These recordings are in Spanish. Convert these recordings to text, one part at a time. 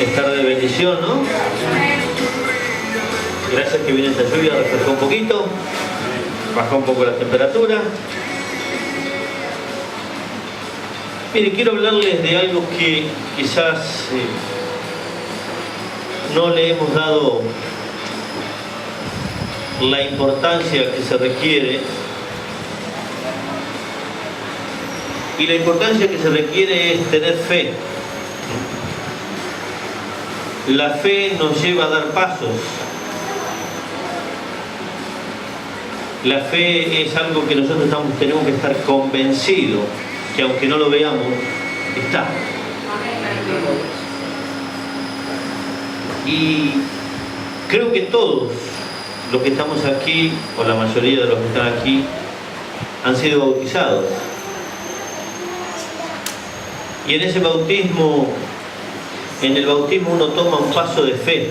Es tarde de bendición, ¿no? Gracias que viene esta lluvia, refrescó un poquito, bajó un poco la temperatura. Mire, quiero hablarles de algo que quizás no le hemos dado la importancia que se requiere. Y la importancia que se requiere es tener fe. La fe nos lleva a dar pasos. La fe es algo que nosotros tenemos que estar convencidos que aunque no lo veamos, está. Y creo que todos los que estamos aquí, o la mayoría de los que están aquí, han sido bautizados. Y en ese bautismo, en el bautismo uno toma un paso de fe.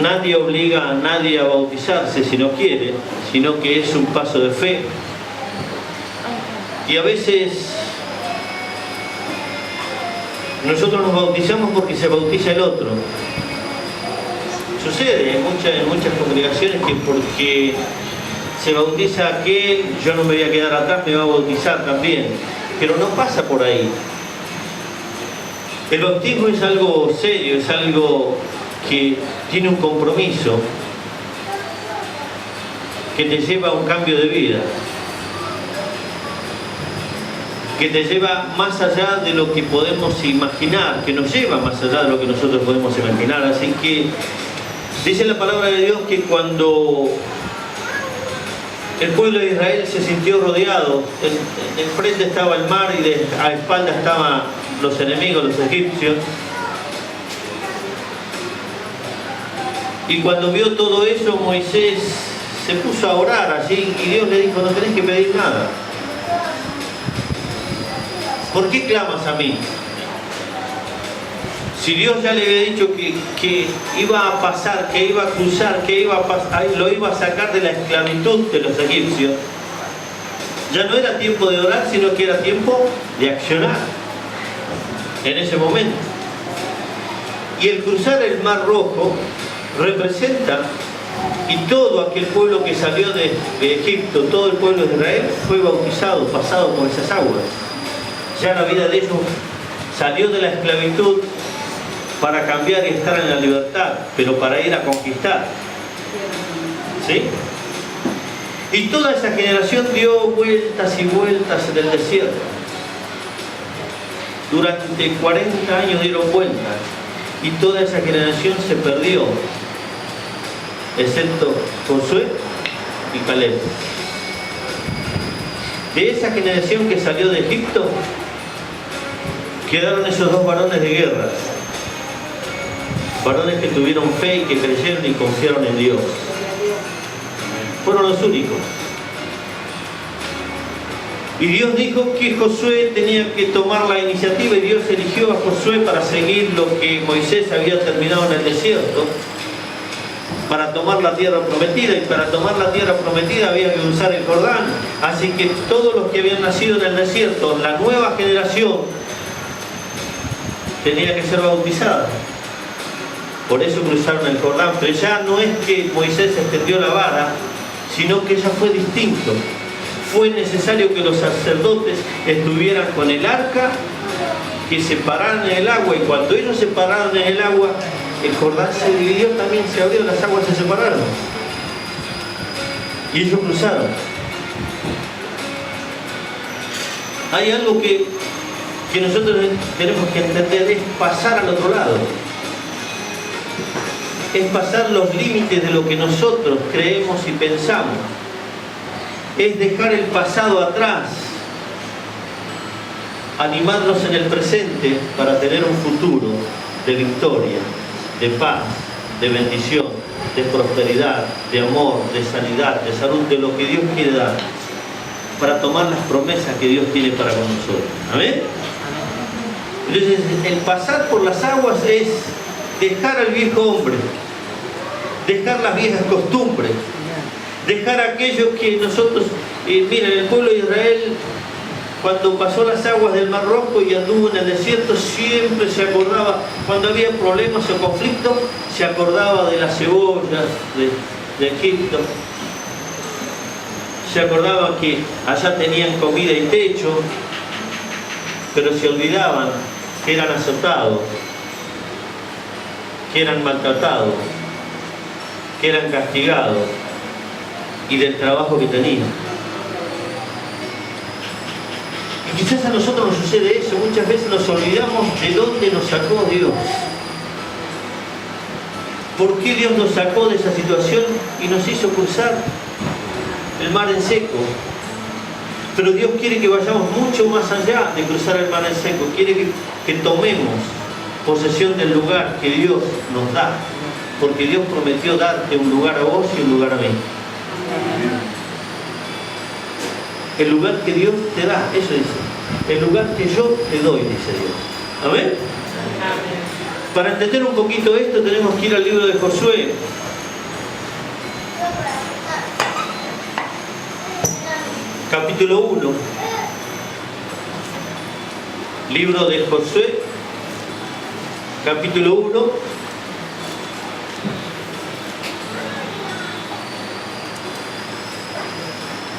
Nadie obliga a nadie a bautizarse si no quiere, sino que es un paso de fe. Y a veces nosotros nos bautizamos porque se bautiza el otro. Sucede en muchas congregaciones que porque se bautiza aquel, yo no me voy a quedar atrás, me va a bautizar también. Pero no pasa por ahí. El bautismo es algo serio, es algo que tiene un compromiso que te lleva a un cambio de vida, que te lleva más allá de lo que podemos imaginar, que nos lleva más allá de lo que nosotros podemos imaginar. Así que dice la palabra de Dios que cuando el pueblo de Israel se sintió rodeado, enfrente estaba el mar y a espaldas estaban los enemigos, los egipcios. Y cuando vio todo eso, Moisés se puso a orar allí y Dios le dijo: no tenés que pedir nada. ¿Por qué clamas a mí? Si Dios ya le había dicho que iba a pasar, que iba a cruzar, que lo iba a sacar de la esclavitud de los egipcios, ya no era tiempo de orar, sino que era tiempo de accionar en ese momento. Y el cruzar el Mar Rojo representa, y todo aquel pueblo que salió de Egipto, todo el pueblo de Israel, fue bautizado, pasado por esas aguas. Ya la vida de ellos salió de la esclavitud para cambiar y estar en la libertad, pero para ir a conquistar. ¿Sí? Y toda esa generación dio vueltas y vueltas en el desierto. Durante 40 años dieron vueltas y toda esa generación se perdió, excepto Josué y Caleb. De esa generación que salió de Egipto quedaron esos dos varones de guerra, varones que tuvieron fe y que creyeron y confiaron en Dios. Fueron los únicos. Y Dios dijo que Josué tenía que tomar la iniciativa, y Dios eligió a Josué para seguir lo que Moisés había terminado en el desierto, para tomar la tierra prometida. Y para tomar la tierra prometida había que cruzar el Jordán. Así que todos los que habían nacido en el desierto, la nueva generación, tenía que ser bautizada. Por eso cruzaron el Jordán. Pero ya no es que Moisés extendió la vara, sino que ya fue distinto. Fue necesario que los sacerdotes estuvieran con el arca, que se pararan en el agua, y cuando ellos se pararon en el agua, el Jordán se dividió también, se abrió, las aguas se separaron. Y ellos cruzaron. Hay algo que nosotros tenemos que entender, es pasar al otro lado. Es pasar los límites de lo que nosotros creemos y pensamos. Es dejar el pasado atrás, animarnos en el presente para tener un futuro de victoria, de paz, de bendición, de prosperidad, de amor, de sanidad, de salud, de lo que Dios quiere dar, para tomar las promesas que Dios tiene para con nosotros. ¿Amén? Entonces, el pasar por las aguas es dejar al viejo hombre, dejar las viejas costumbres, dejar aquello que nosotros, miren, el pueblo de Israel Cuando pasó las aguas del Mar Rojo y anduvo en el desierto, siempre se acordaba, cuando había problemas o conflictos, se acordaba de las cebollas de Egipto. Se acordaba que allá tenían comida y techo, pero se olvidaban que eran azotados, que eran maltratados, que eran castigados y del trabajo que tenían. Y quizás a nosotros nos sucede eso, muchas veces nos olvidamos de dónde nos sacó Dios. ¿Por qué Dios nos sacó de esa situación y nos hizo cruzar el mar en seco? Pero Dios quiere que vayamos mucho más allá de cruzar el mar en seco. Quiere que tomemos posesión del lugar que Dios nos da. Porque Dios prometió darte un lugar a vos y un lugar a mí. El lugar que Dios te da, eso dice. El lugar que yo te doy, dice Dios. ¿Amén? Para entender un poquito esto tenemos que ir al libro de Josué. Capítulo 1. Libro de Josué. Capítulo 1.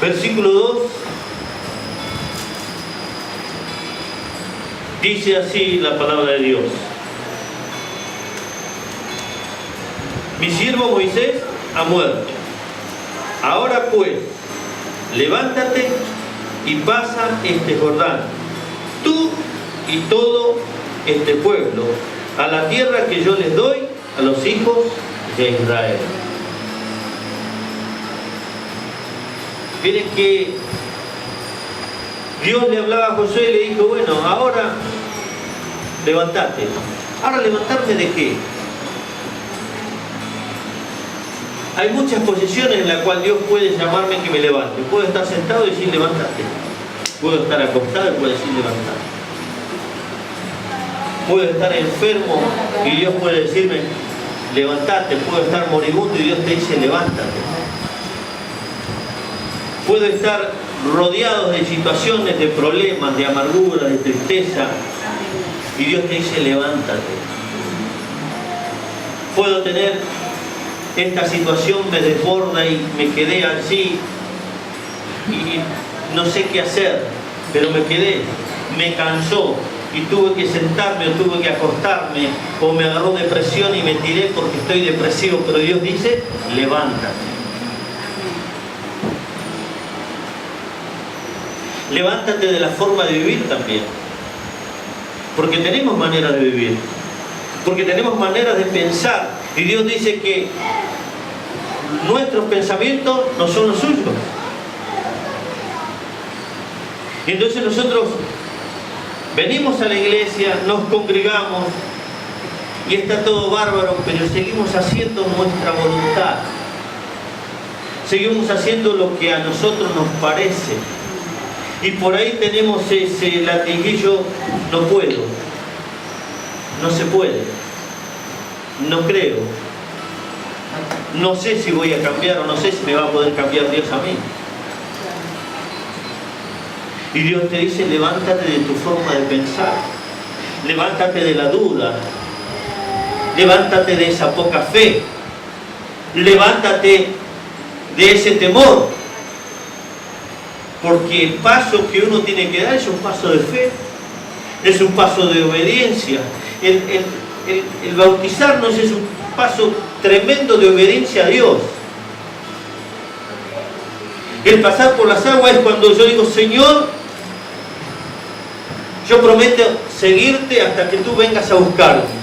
Versículo 2. Dice así la palabra de Dios. Mi siervo Moisés ha muerto. Ahora pues, levántate y pasa este Jordán, tú y todo este pueblo, a la tierra que yo les doy a los hijos de Israel. Miren que Dios le hablaba a Josué y le dijo, bueno, ahora levántate. ¿Ahora levantarme de qué? Hay muchas posiciones en las cuales Dios puede llamarme que me levante. Puedo estar sentado y decir levántate. Puedo estar acostado y puedo decir levántate. Puedo estar enfermo y Dios puede decirme levántate. Puedo estar moribundo y Dios te dice levántate. Puedo estar rodeado de situaciones, de problemas, de amargura, de tristeza y Dios te dice levántate. Puedo tener esta situación, me desborda y me quedé así y no sé qué hacer, pero me quedé, me cansó y tuve que sentarme o tuve que acostarme o me agarró depresión y me tiré porque estoy depresivo, pero Dios dice levántate. Levántate de la forma de vivir también, porque tenemos maneras de vivir, porque tenemos maneras de pensar y Dios dice que nuestros pensamientos no son los suyos. Y entonces nosotros venimos a la iglesia, nos congregamos y está todo bárbaro, pero seguimos haciendo nuestra voluntad. Seguimos haciendo lo que a nosotros nos parece. Y por ahí tenemos ese latiguillo, no puedo, no se puede, no creo, no sé si voy a cambiar o no sé si me va a poder cambiar Dios a mí. Y Dios te dice, levántate de tu forma de pensar, levántate de la duda, levántate de esa poca fe, levántate de ese temor. Porque el paso que uno tiene que dar es un paso de fe, es un paso de obediencia. El bautizarnos es un paso tremendo de obediencia a Dios. El pasar por las aguas es cuando yo digo, Señor, yo prometo seguirte hasta que tú vengas a buscarme.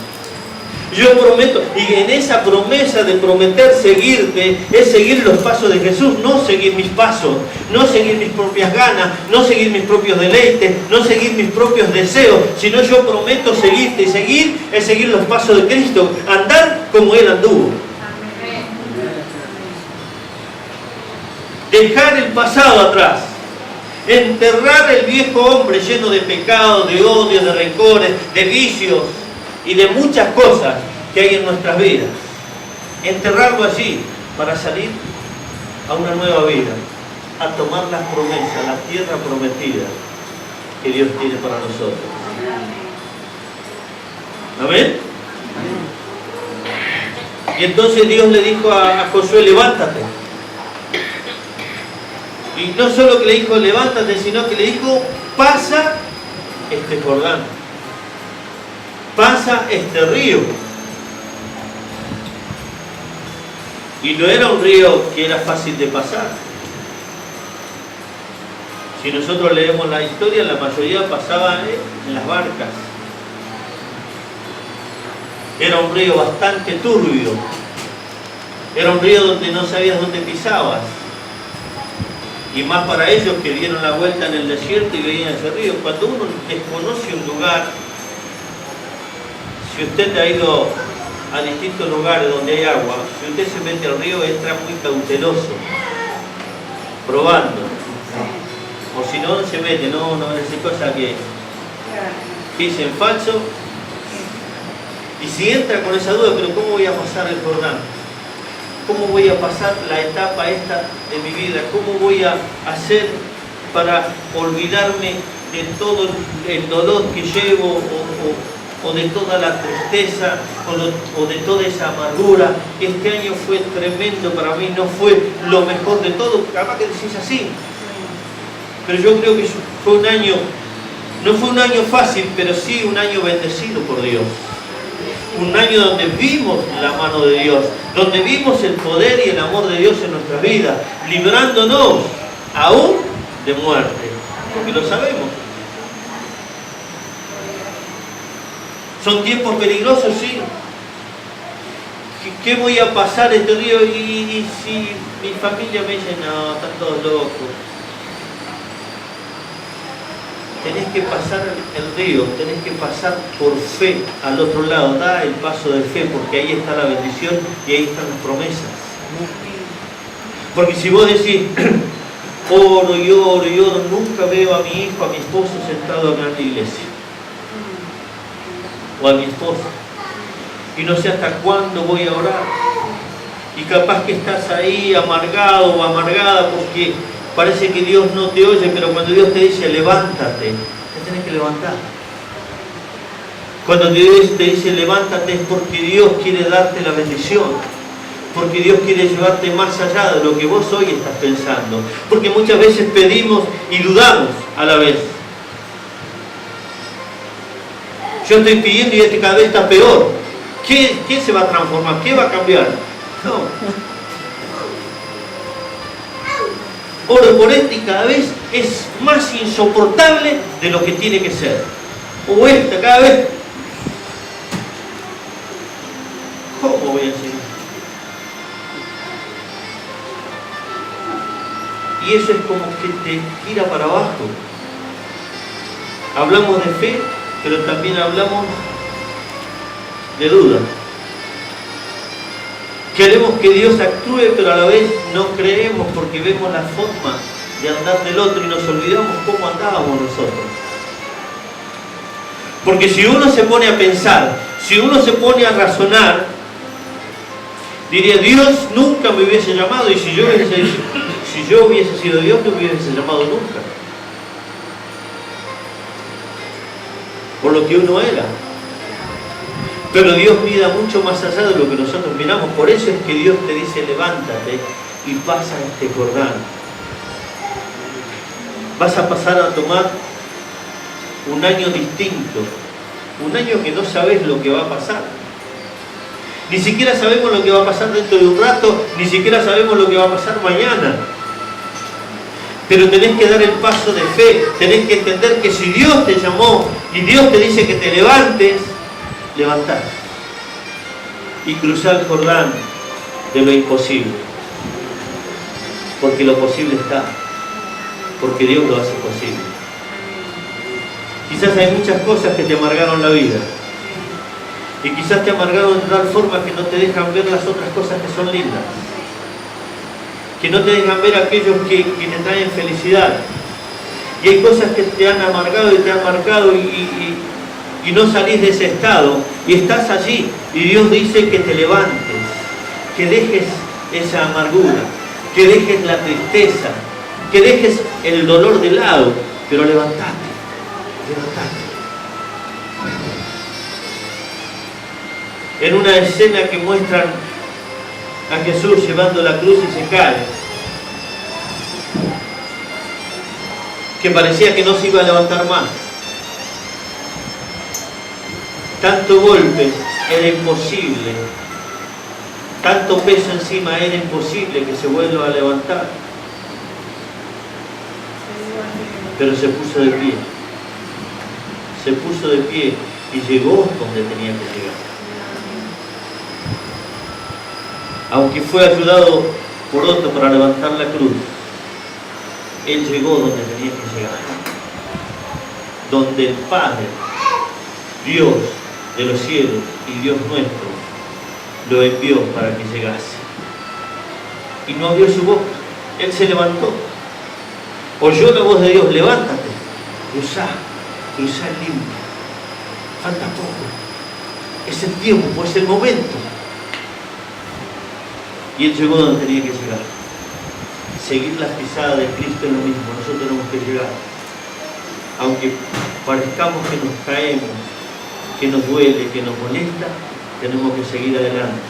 Yo prometo, y en esa promesa de prometer seguirte, es seguir los pasos de Jesús, no seguir mis pasos, no seguir mis propias ganas, no seguir mis propios deleites, no seguir mis propios deseos, sino yo prometo seguirte, y seguir es seguir los pasos de Cristo, andar como Él anduvo. Dejar el pasado atrás, enterrar el viejo hombre lleno de pecados, de odios, de rencores, de vicios, y de muchas cosas que hay en nuestras vidas. Enterrarlo allí para salir a una nueva vida, a tomar las promesas, la tierra prometida. que Dios tiene para nosotros. ¿Amén? Y entonces Dios le dijo a Josué, levántate. Y no solo que le dijo levántate, sino que le dijo, pasa este Jordán. Pasa este río. Y no era un río que era fácil de pasar. Si nosotros leemos la historia, la mayoría pasaba en las barcas. Era un río bastante turbio. Era un río donde no sabías dónde pisabas. Y más para ellos que dieron la vuelta en el desierto y veían ese río. Cuando uno desconoce un lugar, si usted ha ido a distintos lugares donde hay agua, si usted se mete al río, entra muy cauteloso, probando. O si no, se mete, no es cosa que pise en falso. Y si entra con esa duda, pero ¿cómo voy a pasar el Jordán? ¿Cómo voy a pasar la etapa esta de mi vida? ¿Cómo voy a hacer para olvidarme de todo el dolor que llevo o de toda la tristeza o de toda esa amargura? Este año fue tremendo para mí, no fue lo mejor de todo. Capaz que decís así. Pero yo creo que fue un año, no fue un año fácil, pero sí un año bendecido por Dios. Un año donde vimos la mano de Dios, donde vimos el poder y el amor de Dios en nuestras vidas, librándonos aún de muerte, porque lo sabemos. Son tiempos peligrosos, sí. ¿Qué voy a pasar este río? Y si mi familia me dice, no, están todos locos. Tenés que pasar el río, tenés que pasar por fe al otro lado. Da el paso de fe, porque ahí está la bendición y ahí están las promesas. Porque si vos decís, oro y oro y oro, nunca veo a mi hijo, a mi esposo sentado acá en la iglesia. O a mi esposa. Y no sé hasta cuándo voy a orar. Y capaz que estás ahí amargado o amargada porque parece que Dios no te oye, pero cuando Dios te dice levántate, te tenés que levantar. Cuando Dios te dice levántate es porque Dios quiere darte la bendición. Porque Dios quiere llevarte más allá de lo que vos hoy estás pensando. Porque muchas veces pedimos y dudamos a la vez. Yo estoy pidiendo y cada vez está peor. ¿Qué se va a transformar? ¿Qué va a cambiar? No. Oro por este y cada vez es más insoportable de lo que tiene que ser. O esta cada vez. ¿Cómo voy a seguir? Y eso es como que te tira para abajo. Hablamos de fe, pero también hablamos de duda. Queremos que Dios actúe, pero a la vez no creemos porque vemos la forma de andar del otro y nos olvidamos cómo andábamos nosotros. Porque si uno se pone a pensar, si uno se pone a razonar, diría, Dios nunca me hubiese llamado, y si yo hubiese sido Dios, no me hubiese llamado nunca. Por lo que uno era. Pero Dios mira mucho más allá de lo que nosotros miramos. Por eso es que Dios te dice, levántate y pasa este Jordán. Vas a pasar a tomar un año distinto. Un año que no sabes lo que va a pasar. Ni siquiera sabemos lo que va a pasar dentro de un rato, ni siquiera sabemos lo que va a pasar mañana. Pero tenés que dar el paso de fe. Tenés que entender que si Dios te llamó y Dios te dice que te levantes, levantar y cruzar el Jordán de lo imposible, porque lo posible está, porque Dios lo hace posible. Quizás hay muchas cosas que te amargaron la vida y quizás te amargaron de tal forma que no te dejan ver las otras cosas que son lindas, que no te dejan ver aquellos que te traen felicidad. Y hay cosas que te han amargado y te han marcado y no salís de ese estado y estás allí y Dios dice que te levantes, que dejes esa amargura, que dejes la tristeza, que dejes el dolor de lado, pero levantate. levantate. En una escena que muestran a Jesús llevando la cruz y se cae, que parecía que no se iba a levantar más. Tanto golpe era imposible, tanto peso encima era imposible que se vuelva a levantar. Pero se puso de pie. Se puso de pie y llegó donde tenía que llegar. Aunque fue ayudado por otro para levantar la cruz, él llegó donde tenía que llegar. Donde el Padre, Dios de los cielos y Dios nuestro, lo envió para que llegase. Y no abrió su boca. Él se levantó. Oyó la voz de Dios: levántate, cruzá limpio. Falta poco. Es el tiempo, es el momento. Y él llegó donde tenía que llegar. Seguir las pisadas de Cristo es lo mismo. Nosotros tenemos que llegar. Aunque parezcamos que nos caemos, que nos duele, que nos molesta, tenemos que seguir adelante,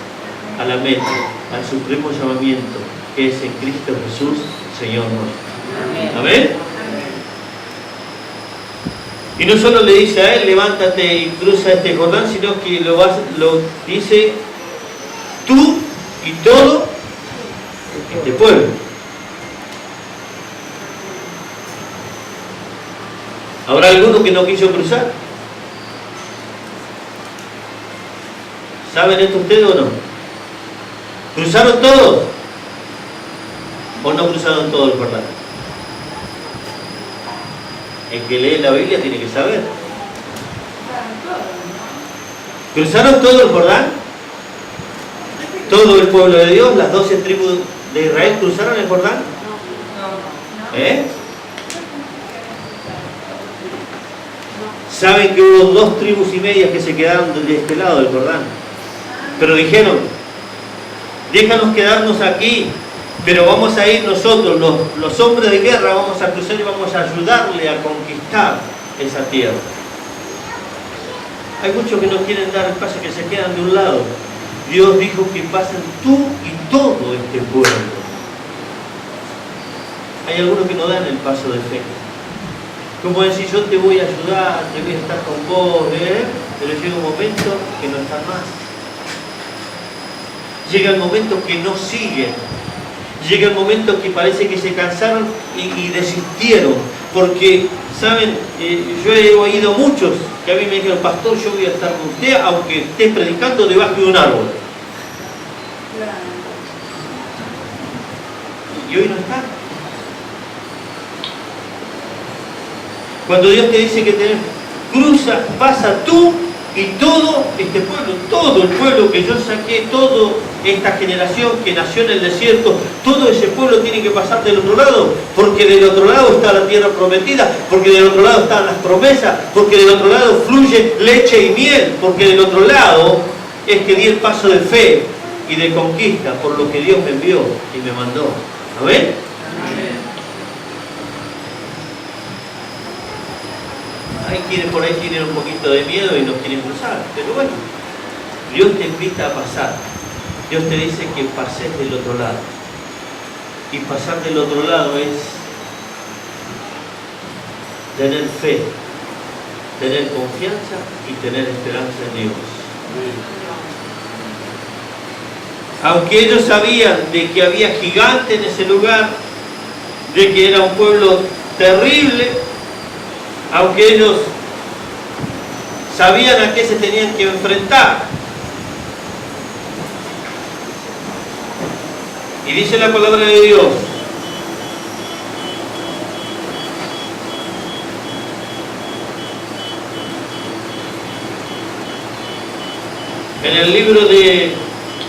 a la meta, al supremo llamamiento, que es en Cristo Jesús, Señor nuestro. Amén. Y no solo le dice a él: levántate y cruza este Jordán, sino que lo dice tú y todo este pueblo. ¿Habrá alguno que no quiso cruzar? ¿Saben esto ustedes o no? ¿Cruzaron todos? ¿O no cruzaron todos el Jordán? El que lee la Biblia tiene que saber. ¿Cruzaron todo el Jordán? ¿Todo el pueblo de Dios, las 12 tribus de Israel cruzaron el Jordán? Saben que hubo 2 tribus y medias que se quedaron de este lado del Jordán. Pero dijeron: déjanos quedarnos aquí, pero vamos a ir nosotros, los hombres de guerra, vamos a cruzar y vamos a ayudarle a conquistar esa tierra. Hay muchos que no quieren dar el paso, que se quedan de un lado. Dios dijo que pasen tú y todo este pueblo. Hay algunos que no dan el paso de fe. Como decir: yo te voy a ayudar, te voy a estar con vos, pero llega un momento que no están más. Llega el momento que no siguen. Llega el momento que parece que se cansaron y desistieron. Porque, ¿saben? Yo he oído muchos que a mí me dijeron: pastor, yo voy a estar con usted aunque esté predicando debajo de un árbol. Y hoy no están. Cuando Dios te dice que cruza, pasa tú y todo este pueblo, todo el pueblo que yo saqué, toda esta generación que nació en el desierto, todo ese pueblo tiene que pasar del otro lado, porque del otro lado está la tierra prometida, porque del otro lado están las promesas, porque del otro lado fluye leche y miel, porque del otro lado es que di el paso de fe y de conquista por lo que Dios me envió y me mandó. ¿Amén? Hay quienes por ahí tienen un poquito de miedo y no quieren cruzar, pero bueno, Dios te invita a pasar. Dios te dice que pases del otro lado. Y pasar del otro lado es tener fe, tener confianza y tener esperanza en Dios. Aunque ellos sabían de que había gigantes en ese lugar, de que era un pueblo terrible, aunque ellos sabían a qué se tenían que enfrentar. Y dice la palabra de Dios: en el libro de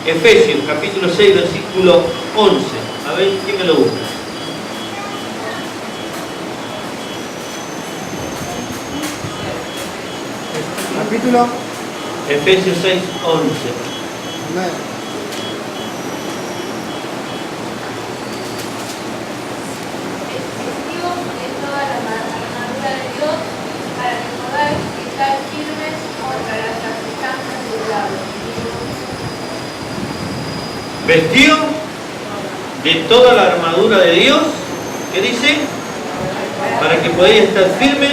Efesios, capítulo 6, versículo 11. A ver, ¿quién me lo busca? Capítulo Efesios 6, 11. Amén. Es toda la armadura de Dios para Vestido de toda la armadura de Dios, ¿qué dice? Para que podáis estar firmes.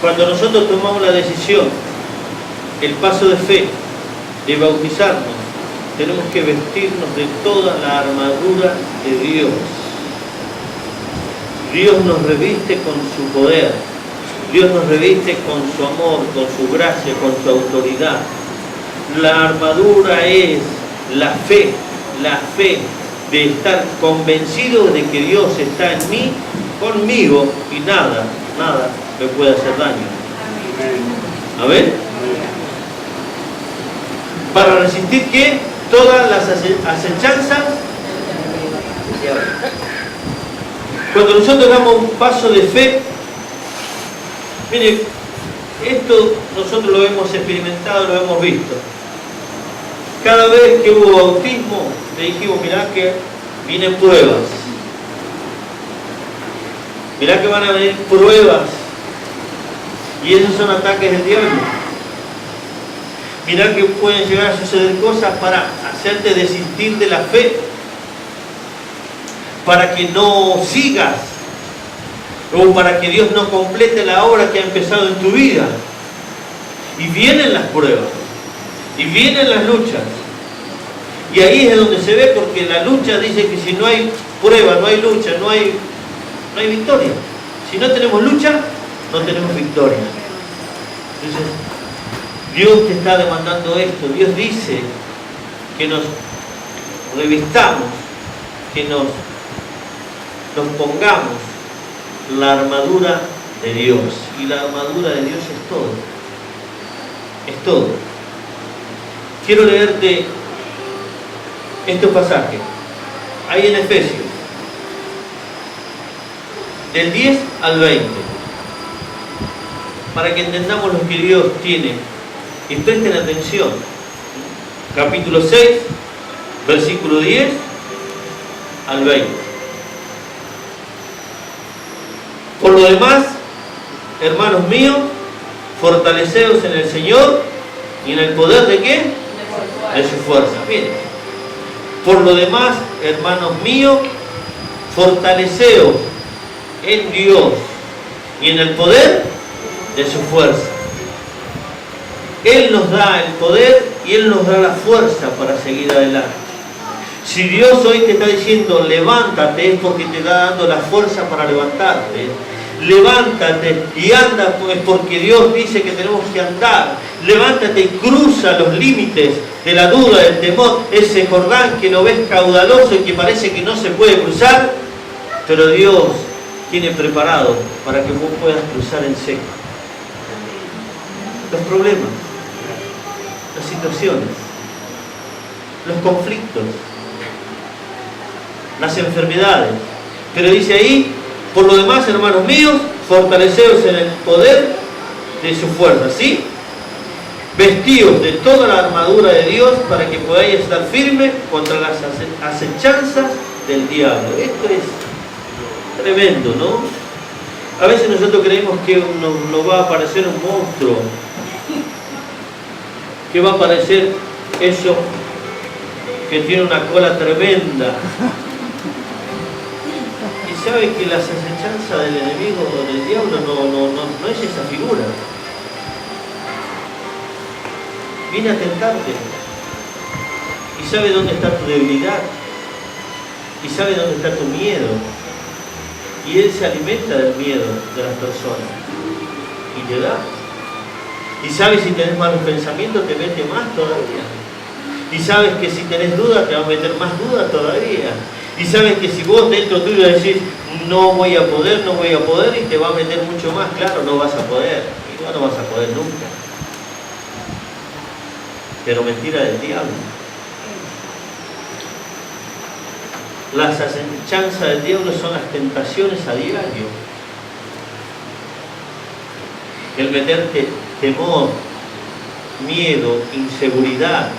Cuando nosotros tomamos la decisión, el paso de fe, de bautizarnos, tenemos que vestirnos de toda la armadura de Dios. Dios nos reviste con su poder, Dios nos reviste con su amor, con su gracia, con su autoridad. La armadura es la fe de estar convencido de que Dios está en mí, conmigo, y nada me puede hacer daño. A ver, para resistir ¿qué? Todas las acechanzas. Cuando nosotros damos un paso de fe, mire, esto nosotros lo hemos experimentado, lo hemos visto. Cada vez que hubo bautismo, le dijimos, mirá que vienen pruebas. Mirá que van a venir pruebas. Y esos son ataques del diablo. Mirá que pueden llegar a suceder cosas para hacerte desistir de la fe, para que no sigas, o para que Dios no complete la obra que ha empezado en tu vida. Y vienen las pruebas, y vienen las luchas. Y ahí es donde se ve, porque la lucha dice que si no hay prueba, no hay lucha, no hay victoria. Si no tenemos lucha, no tenemos victoria. Entonces, Dios te está demandando esto. Dios dice que nos revistamos, que nos pongamos la armadura de Dios. Y la armadura de Dios es todo. Es todo. Quiero leerte estos pasajes. Hay en Efesios, del 10 al 20, para que entendamos lo que Dios tiene. Y presten atención. Capítulo 6, versículo 10 al 20. Por lo demás, hermanos míos, fortaleceos en el Señor y en el poder de ¿qué? De su fuerza. Miren. Por lo demás, hermanos míos, fortaleceos en Dios y en el poder de su fuerza. Él nos da el poder y Él nos da la fuerza para seguir adelante. Si Dios hoy te está diciendo levántate, es porque te está dando la fuerza para levantarte. Levántate y anda, pues porque Dios dice que tenemos que andar. Levántate y cruza los límites de la duda, del temor, ese Jordán que lo ves caudaloso y que parece que no se puede cruzar, pero Dios tiene preparado para que vos puedas cruzar en seco. Los problemas, las situaciones, los conflictos, las enfermedades. Pero dice ahí, por lo demás, hermanos míos, fortaleceos en el poder de su fuerza, ¿sí? Vestidos de toda la armadura de Dios para que podáis estar firmes contra las acechanzas del diablo. Esto es tremendo, ¿no? A veces nosotros creemos que nos va a aparecer un monstruo, que va a aparecer eso que tiene una cola tremenda. Y sabe que las acechanzas del enemigo, del diablo, no es esa figura. Viene a tentarte. Y sabe dónde está tu debilidad. Y sabe dónde está tu miedo. Y él se alimenta del miedo de las personas. Y te da. Y sabes si tenés malos pensamientos, te mete más todavía. Y sabes que si tenés dudas, te va a meter más dudas todavía. Y sabes que si vos dentro tuyo decís, no voy a poder, y te va a meter mucho más, claro, no vas a poder. Y no vas a poder nunca. Pero mentira del diablo. Las acechanzas del diablo son las tentaciones a diario. El meterte temor, miedo, inseguridad,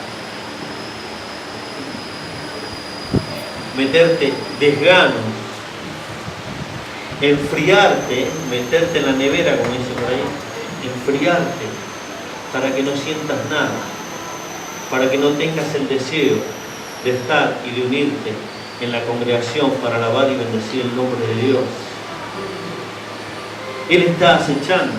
meterte desganos, enfriarte, meterte en la nevera, como dice por ahí, enfriarte, para que no sientas nada, para que no tengas el deseo de estar y de unirte en la congregación para alabar y bendecir el nombre de Dios. Él está acechando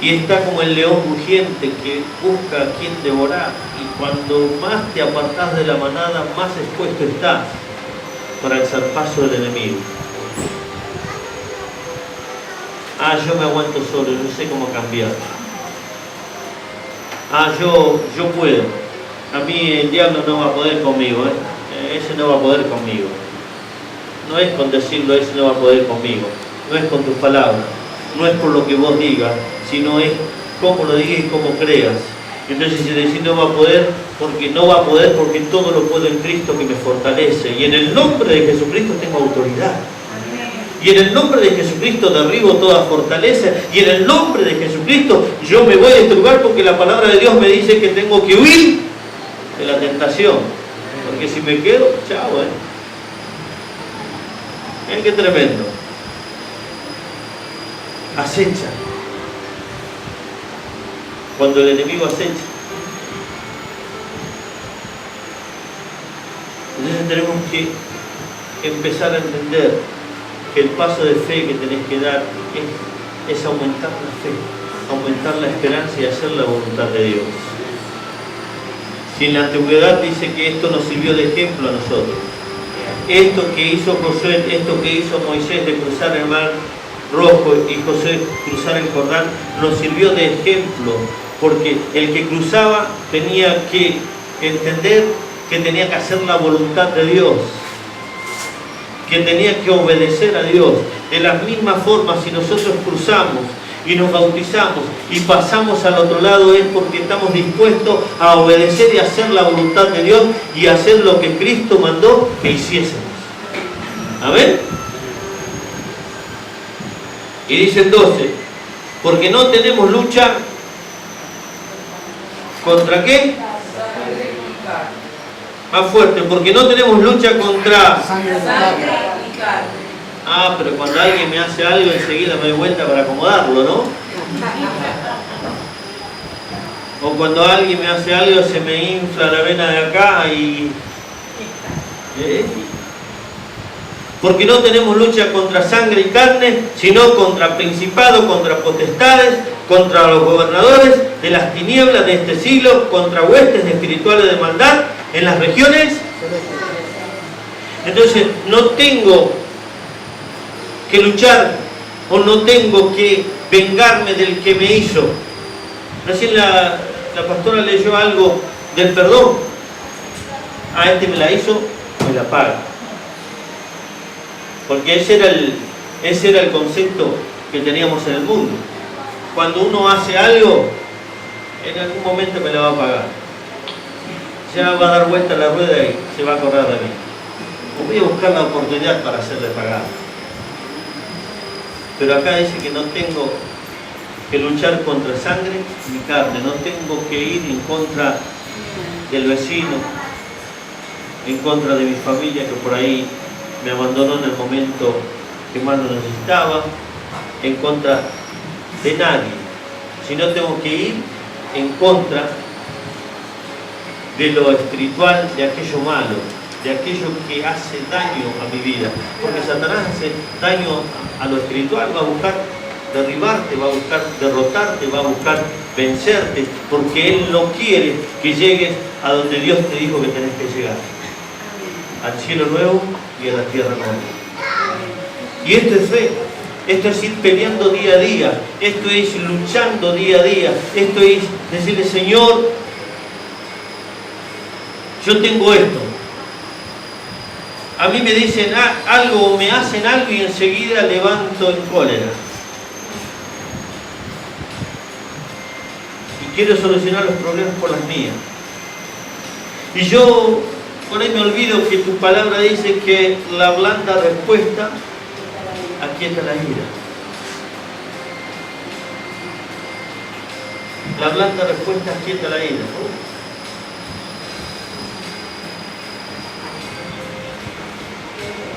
y está como el león rugiente que busca a quien devorar, y cuando más te apartás de la manada, más expuesto estás para el zarpazo del enemigo. Yo me aguanto solo, yo sé cómo cambiar. Yo puedo. A mí el diablo no va a poder conmigo, ese no va a poder conmigo. No es con decirlo, ese no va a poder conmigo. No es con tus palabras, no es por lo que vos digas, sino es cómo lo digas y cómo creas. Entonces si decís no va a poder porque todo lo puedo en Cristo que me fortalece. Y en el nombre de Jesucristo tengo autoridad. Y en el nombre de Jesucristo derribo toda fortaleza. Y en el nombre de Jesucristo yo me voy a este lugar porque la palabra de Dios me dice que tengo que huir de la tentación. Porque si me quedo, chao, Miren qué tremendo. Acecha. Cuando el enemigo acecha. Entonces tenemos que empezar a entender que el paso de fe que tenés que dar es aumentar la fe, aumentar la esperanza y hacer la voluntad de Dios. Si en la antigüedad dice que esto nos sirvió de ejemplo a nosotros, esto que hizo Josué, esto que hizo Moisés de cruzar el mar Rojo y José cruzar el Jordán, nos sirvió de ejemplo, porque el que cruzaba tenía que entender que tenía que hacer la voluntad de Dios, que tenía que obedecer a Dios. De la misma forma, si nosotros cruzamos y nos bautizamos y pasamos al otro lado, es porque estamos dispuestos a obedecer y hacer la voluntad de Dios y hacer lo que Cristo mandó que hiciésemos. ¿Amén? Y dice el 12, porque no tenemos lucha ¿contra qué? Más fuerte, porque no tenemos lucha contra Sangre y carne. pero cuando alguien me hace algo enseguida me doy vuelta para acomodarlo, ¿no? O cuando alguien me hace algo se me infla la vena de acá y... Porque no tenemos lucha contra sangre y carne, sino contra principados, contra potestades, contra los gobernadores de las tinieblas de este siglo, contra huestes espirituales de maldad en las regiones. Entonces no tengo que luchar o no tengo que vengarme del que me hizo. Recién la pastora leyó algo del perdón. Este me la hizo, me la paga. Porque ese era el concepto que teníamos en el mundo. Cuando uno hace algo, en algún momento me la va a pagar. Se va a dar vuelta la rueda y se va a acordar de mí. O voy a buscar la oportunidad para hacerle pagar. Pero acá dice que no tengo que luchar contra sangre ni carne. No tengo que ir en contra del vecino, en contra de mi familia que por ahí me abandonó en el momento que más lo necesitaba, en contra de nadie, sino tengo que ir en contra de lo espiritual, de aquello malo, de aquello que hace daño a mi vida, porque Satanás hace daño a lo espiritual, va a buscar derribarte, va a buscar derrotarte, va a buscar vencerte, porque Él no quiere que llegues a donde Dios te dijo que tenés que llegar, al cielo nuevo y a la tierra nueva. Y esto es fe, esto es ir peleando día a día, esto es luchando día a día, esto es decirle: Señor, yo tengo esto. A mí me dicen algo o me hacen algo y enseguida levanto en cólera. Y quiero solucionar los problemas por las mías. Y yo por ahí me olvido que tu palabra dice que la blanda respuesta aquieta la ira. La blanda respuesta aquieta la ira.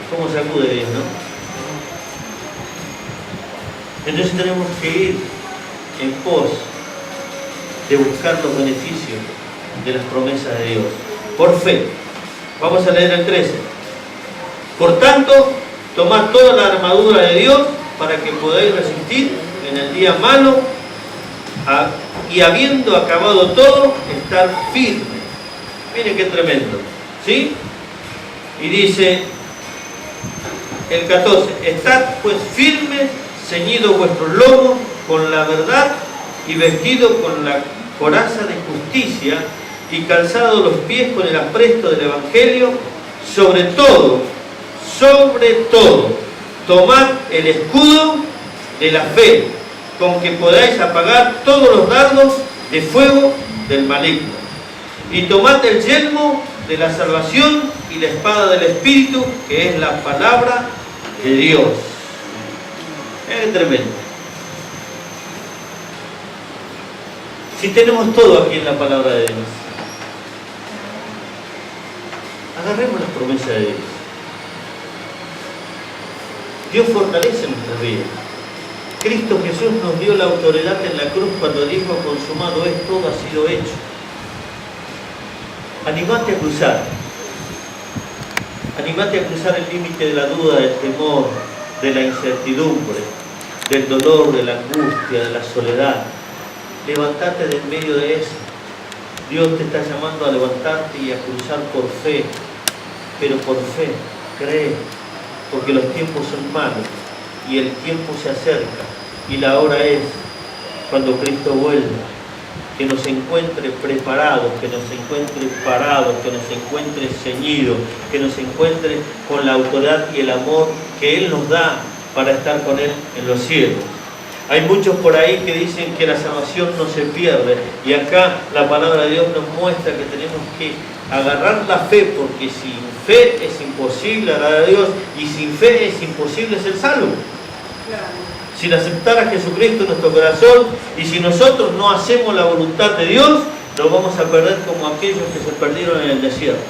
¿Cómo se acude Dios, no? Entonces tenemos que ir en pos de buscar los beneficios de las promesas de Dios. Por fe. Vamos a leer el 13. Por tanto, tomad toda la armadura de Dios para que podáis resistir en el día malo y habiendo acabado todo, estar firme. Miren qué tremendo. ¿Sí? Y dice el 14, estad pues firmes, ceñidos vuestros lomos con la verdad y vestidos con la coraza de justicia y calzados los pies con el apresto del Evangelio, sobre todo, tomad el escudo de la fe, con que podáis apagar todos los dardos de fuego del maligno. Y tomad el yelmo de la salvación y la espada del Espíritu, que es la palabra de Dios. Es tremendo. Si tenemos todo aquí en la palabra de Dios, agarremos las promesas de Dios. Dios fortalece nuestras vidas. Cristo Jesús nos dio la autoridad en la cruz cuando dijo: consumado es, todo ha sido hecho. Animate a cruzar. Animate a cruzar el límite de la duda, del temor, de la incertidumbre, del dolor, de la angustia, de la soledad. Levantate de en medio de eso. Dios te está llamando a levantarte y a cruzar por fe, pero por fe, cree, porque los tiempos son malos y el tiempo se acerca y la hora es cuando Cristo vuelva, que nos encuentre preparados, que nos encuentre parados, que nos encuentre ceñidos, que nos encuentre con la autoridad y el amor que Él nos da para estar con Él en los cielos. Hay muchos por ahí que dicen que la salvación no se pierde, y acá la palabra de Dios nos muestra que tenemos que agarrar la fe, porque sin fe es imposible agradar a Dios, y sin fe es imposible ser salvo. Sin aceptar a Jesucristo en nuestro corazón, y si nosotros no hacemos la voluntad de Dios, nos vamos a perder como aquellos que se perdieron en el desierto,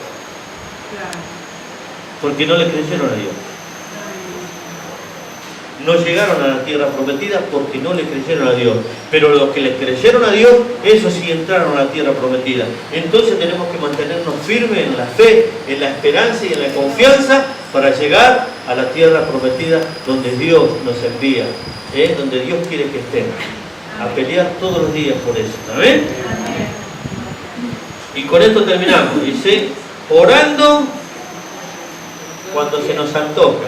porque no le creyeron a Dios. No llegaron a la tierra prometida porque no le creyeron a Dios. Pero los que le creyeron a Dios, esos sí entraron a la tierra prometida. Entonces tenemos que mantenernos firmes en la fe, en la esperanza y en la confianza para llegar a la tierra prometida donde Dios nos envía, donde Dios quiere que estemos. A pelear todos los días por eso. ¿Amén? Y con esto terminamos. Dice, orando cuando se nos antoja.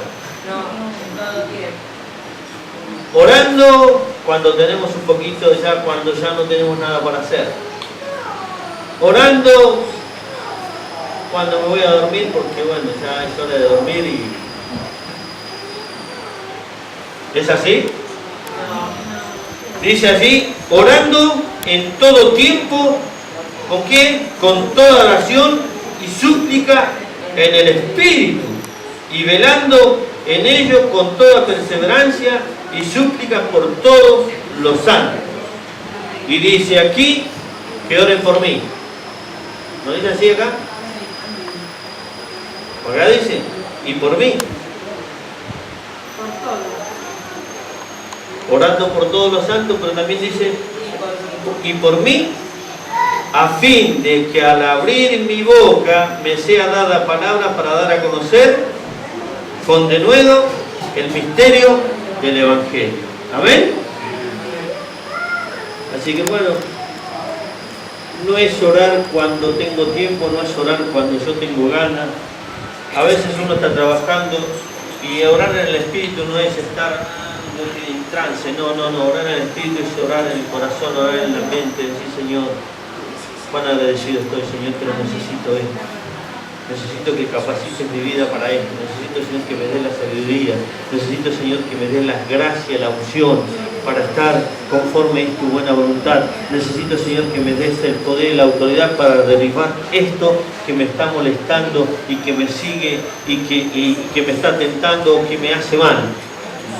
Orando cuando tenemos un poquito cuando ya no tenemos nada para hacer. Orando cuando me voy a dormir, porque bueno, ya es hora de dormir y... ¿Es así? Dice así, orando en todo tiempo, ¿con quién? Con toda oración y súplica en el Espíritu, y velando en ello con toda perseverancia y súplica por todos los santos. Y dice aquí que oren por mí. ¿No dice así acá? Acá dice, y por mí. Orando por todos los santos, pero también dice, y por mí, a fin de que al abrir mi boca me sea dada palabra para dar a conocer con denuedo el misterio del Evangelio. ¿Amén? Así que bueno, no es orar cuando tengo tiempo, no es orar cuando yo tengo ganas. A veces uno está trabajando y orar en el Espíritu no es estar en trance, no, orar en el Espíritu es orar en el corazón, orar en la mente, decir, Señor, cuán agradecido estoy, Señor, pero necesito esto. Necesito que capacites mi vida para esto. Necesito, Señor, que me des la sabiduría. Necesito, Señor, que me des las gracias, la unción para estar conforme a tu buena voluntad. Necesito, Señor, que me des el poder y la autoridad para derribar esto que me está molestando y que me sigue y que me está tentando o que me hace mal.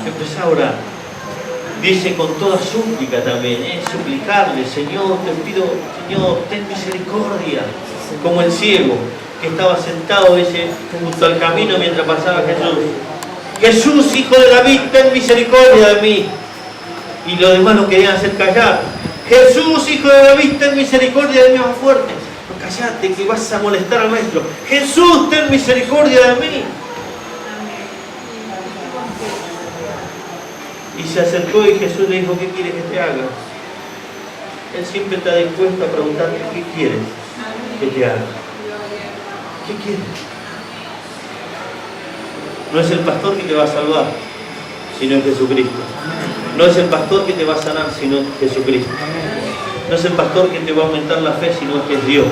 Empezá a orar. Dice con toda súplica también, suplicarle, Señor, te pido, Señor, ten misericordia, como el ciego que estaba sentado junto al camino mientras pasaba Jesús. Jesús, hijo de David, ten misericordia de mí. Y los demás lo querían hacer callar. Jesús, hijo de David, ten misericordia de mí. Más fuerte. No, callate, que vas a molestar al maestro. Jesús, ten misericordia de mí. Y se acercó y Jesús le dijo, ¿qué quieres que te haga? Él siempre está dispuesto a preguntarte, ¿qué quieres que te haga? ¿Qué quieres? No es el pastor que te va a salvar, sino es Jesucristo. No es el pastor que te va a sanar, sino Jesucristo. No es el pastor que te va a aumentar la fe, sino que es Dios.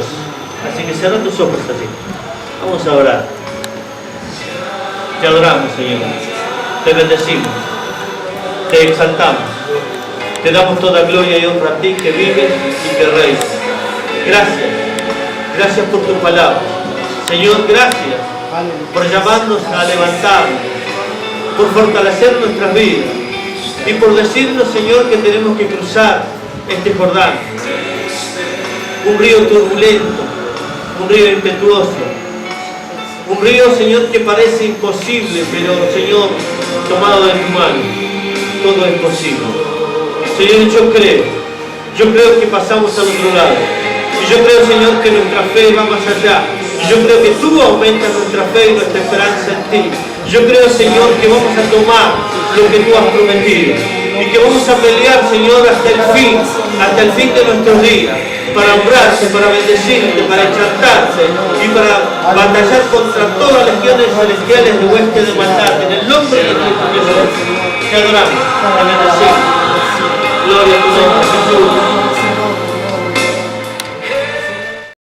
Así que cierra tus ojos así. Vamos a orar. Te adoramos, Señor. Te bendecimos. Te exaltamos. Te damos toda gloria y honra a ti que vives y que reinas. Gracias. Gracias por tu palabra. Señor, gracias por llamarnos a levantarnos, por fortalecer nuestras vidas y por decirnos, Señor, que tenemos que cruzar este Jordán. Un río turbulento, un río impetuoso, un río, Señor, que parece imposible, pero, Señor, tomado de tu mano, todo es posible. Señor, yo creo que pasamos al otro lado. Y yo creo, Señor, que nuestra fe va más allá. Y yo creo que tú aumentas nuestra fe y nuestra esperanza en ti. Yo creo, Señor, que vamos a tomar lo que tú has prometido. Y que vamos a pelear, Señor, hasta el fin de nuestros días. Para honrarte, para bendecirte, para exaltarte y para batallar contra todas las legiones celestiales de hueste de maldad. En el nombre de Cristo Jesús. Te adoramos, te bendecimos. Gloria a tu nombre, Jesús.